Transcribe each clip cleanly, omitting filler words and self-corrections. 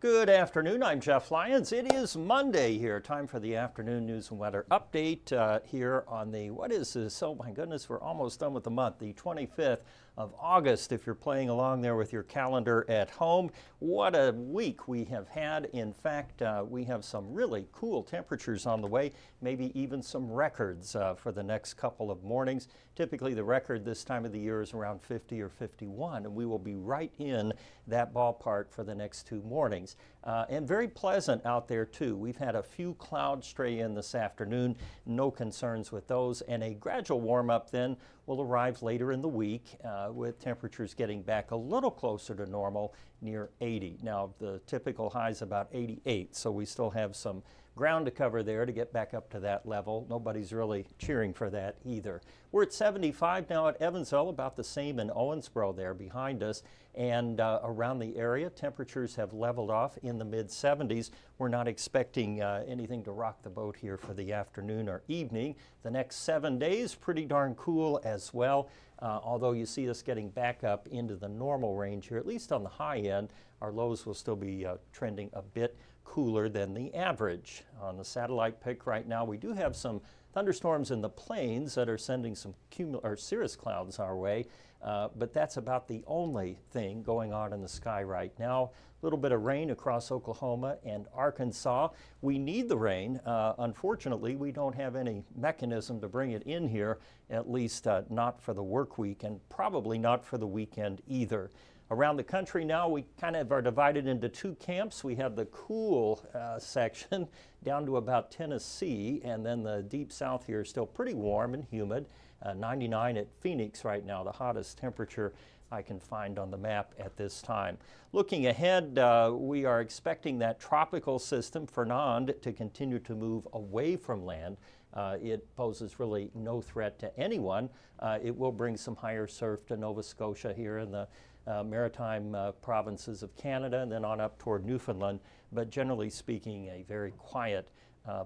Good afternoon, I'm Jeff Lyons. It is Monday here, time for the afternoon news and weather update here on the, what is this? Oh my goodness, we're almost done with the month, the 25th of August, if you're playing along there with your calendar at home. What a week we have had. In fact, we have some really cool temperatures on the way, maybe even some records for the next couple of mornings. Typically the record this time of the year is around 50 or 51, and we will be right in that ballpark for the next two mornings. And very pleasant out there too. We've had a few clouds stray in this afternoon, no concerns with those, and a gradual warm up then will arrive later in the week with temperatures getting back a little closer to normal, near 80. Now the typical high is about 88, so we still have some ground to cover there to get back up to that level. Nobody's really cheering for that either. We're at 75 now at Evansville, about the same in Owensboro there behind us, and around the area temperatures have leveled off in the mid 70s. We're not expecting anything to rock the boat here for the afternoon or evening. The next 7 days pretty darn cool as well, although you see us getting back up into the normal range here, at least on the high end. Our lows will still be trending a bit cooler than the average. On the satellite pic right now, we do have some thunderstorms in the plains that are sending some cirrus clouds our way, but that's about the only thing going on in the sky right now. A little bit of rain across Oklahoma and Arkansas. We need the rain. Unfortunately, we don't have any mechanism to bring it in here, at least not for the work week, and probably not for the weekend either. Around the country now, we kind of are divided into two camps. We have the cool section down to about Tennessee, and then the deep south here is still pretty warm and humid. 99 at Phoenix right now, the hottest temperature I can find on the map at this time. Looking ahead, we are expecting that tropical system, Fernand, to continue to move away from land. It poses really no threat to anyone. It will bring some higher surf to Nova Scotia here in the maritime provinces of Canada and then on up toward Newfoundland, but generally speaking a very quiet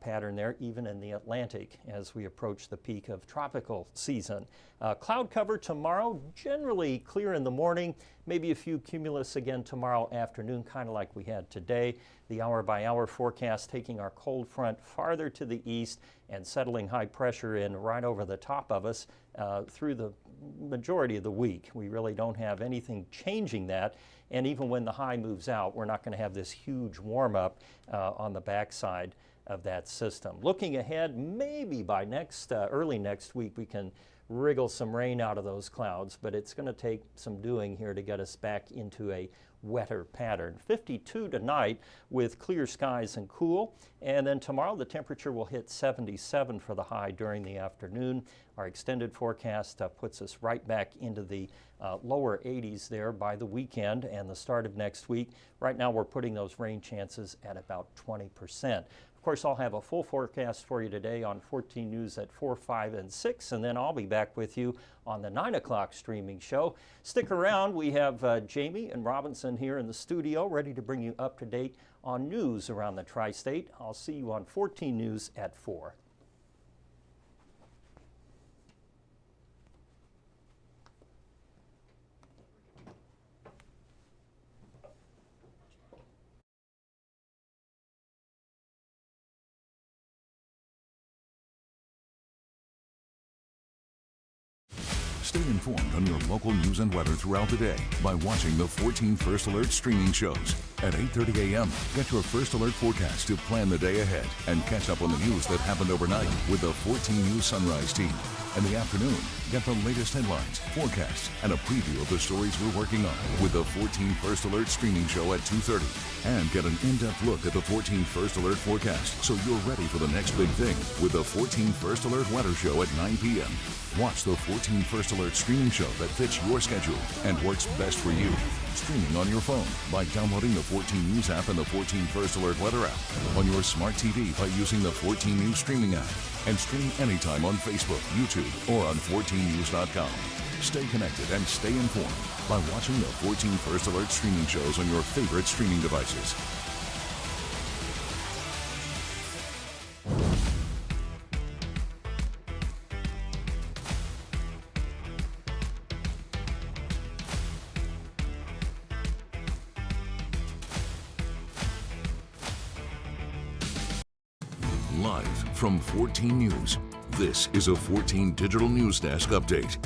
pattern there, even in the Atlantic as we approach the peak of tropical season. Cloud cover tomorrow, generally clear in the morning, maybe a few cumulus again tomorrow afternoon, kind of like we had today. The hour-by-hour forecast taking our cold front farther to the east and settling high pressure in right over the top of us through the majority of the week. We really don't have anything changing that, and even when the high moves out, we're not going to have this huge warm-up on the backside of that system. Looking ahead, maybe by early next week we can wriggle some rain out of those clouds, but it's going to take some doing here to get us back into a wetter pattern. 52 tonight with clear skies and cool, and then tomorrow the temperature will hit 77 for the high during the afternoon. Our extended forecast puts us right back into the lower 80s there by the weekend and the start of next week. Right now we're putting those rain chances at about 20%. Of course, I'll have a full forecast for you today on 14 News at 4, 5, and 6, and then I'll be back with you on the 9 o'clock streaming show. Stick around. We have Jamie and Robinson here in the studio ready to bring you up to date on news around the tri-state. I'll see you on 14 News at 4. Stay informed on your local news and weather throughout the day by watching the 14 First Alert streaming shows. At 8:30 a.m., get your First Alert forecast to plan the day ahead and catch up on the news that happened overnight with the 14 News Sunrise team. In the afternoon, get the latest headlines, forecasts, and a preview of the stories we're working on with the 14 First Alert streaming show at 2:30. And get an in-depth look at the 14 First Alert forecast so you're ready for the next big thing with the 14 First Alert weather show at 9 p.m. Watch the 14 First Alert streaming show that fits your schedule and works best for you. Streaming on your phone by downloading the 14 News app and the 14 First Alert weather app. On your smart TV by using the 14 News streaming app. And stream anytime on Facebook, YouTube, or on 14news.com. Stay connected and stay informed by watching the 14 First Alert streaming shows on your favorite streaming devices. Live from 14 News, this is a 14 Digital News Desk update.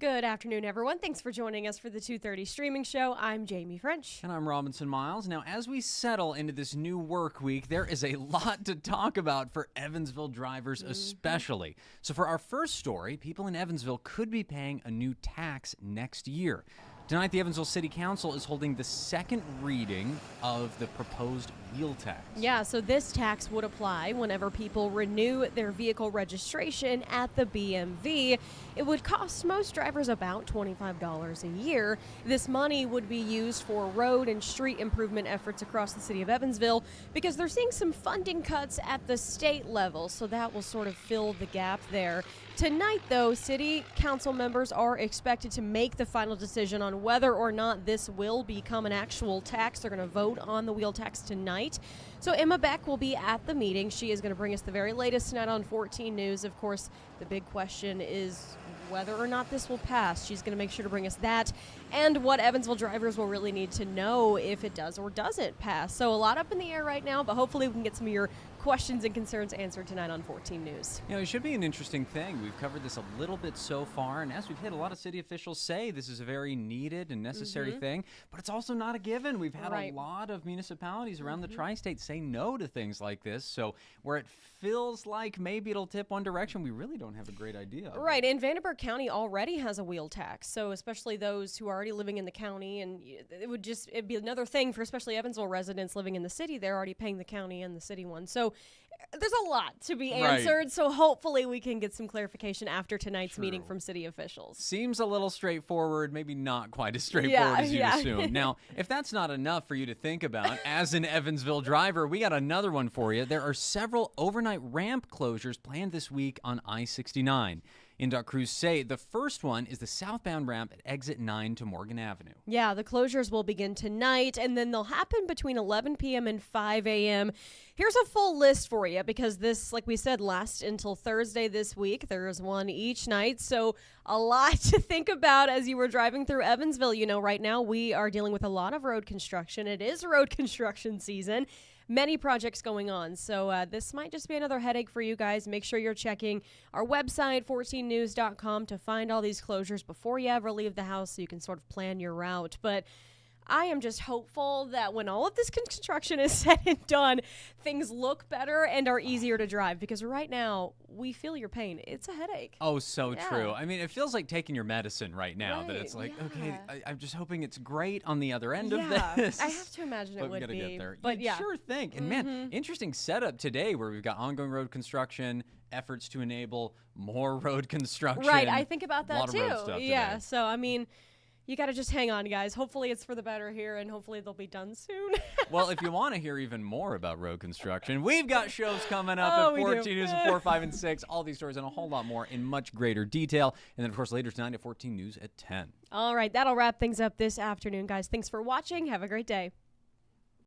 Good afternoon, everyone. Thanks for joining us for the 2:30 streaming show. I'm Jamie French. And I'm Robinson Miles. Now, as we settle into this new work week, there is a lot to talk about for Evansville drivers especially. So for our first story, people in Evansville could be paying a new tax next year. Tonight, the Evansville City Council is holding the second reading of the proposed wheel tax. Yeah, so this tax would apply whenever people renew their vehicle registration at the BMV. It would cost most drivers about $25 a year. This money would be used for road and street improvement efforts across the city of Evansville because they're seeing some funding cuts at the state level, so that will sort of fill the gap there. Tonight, though, city council members are expected to make the final decision on whether or not this will become an actual tax. They're going to vote on the wheel tax tonight. So Emma Beck will be at the meeting. She is going to bring us the very latest tonight on 14 News. Of course, the big question is whether or not this will pass. She's going to make sure to bring us that and what Evansville drivers will really need to know if it does or doesn't pass. So a lot up in the air right now, but hopefully we can get some of your questions and concerns answered tonight on 14 News. You know, it should be an interesting thing. We've covered this a little bit so far, and as we've hit, a lot of city officials say this is a very needed and necessary thing, but it's also not a given. We've had a lot of municipalities around the tri-state say no to things like this, so where it feels like maybe it'll tip one direction, we really don't have a great idea. Right, and Vandenberg County already has a wheel tax, so especially those who are already living in the county, and it'd be another thing for especially Evansville residents living in the city. They're already paying the county and the city one. So there's a lot to be answered, so hopefully we can get some clarification after tonight's meeting from city officials. Seems a little straightforward, maybe not quite as straightforward as you'd assume. Now, if that's not enough for you to think about, as an Evansville driver, we got another one for you. There are several overnight ramp closures planned this week on I-69. INDOT crews say the first one is the southbound ramp at exit 9 to Morgan Avenue. Yeah, the closures will begin tonight, and then they'll happen between 11 p.m. and 5 a.m. Here's a full list for you because this, like we said, lasts until Thursday this week. There is one each night, so a lot to think about as you were driving through Evansville. You know, right now we are dealing with a lot of road construction. It is road construction season. Many projects going on, so this might just be another headache for you guys. Make sure you're checking our website, 14news.com, to find all these closures before you ever leave the house so you can sort of plan your route. But I am just hopeful that when all of this construction is said and done, things look better and are easier to drive, because right now we feel your pain. It's a headache. Oh, so true. I mean, it feels like taking your medicine right now, that it's like, okay, I'm just hoping it's great on the other end of this. I have to imagine it would gotta be. Get there. But You'd sure think. And man, interesting setup today where we've got ongoing road construction, efforts to enable more road construction. Right, I think about that a lot too. Of road stuff Yeah, today. so I mean, you got to just hang on, guys. Hopefully it's for the better here, and hopefully they'll be done soon. Well, if you want to hear even more about road construction, we've got shows coming up at we 14 do. News at 4, 5, and 6. All these stories and a whole lot more in much greater detail. And then, of course, later tonight at 14 News at 10. All right, that'll wrap things up this afternoon, guys. Thanks for watching. Have a great day.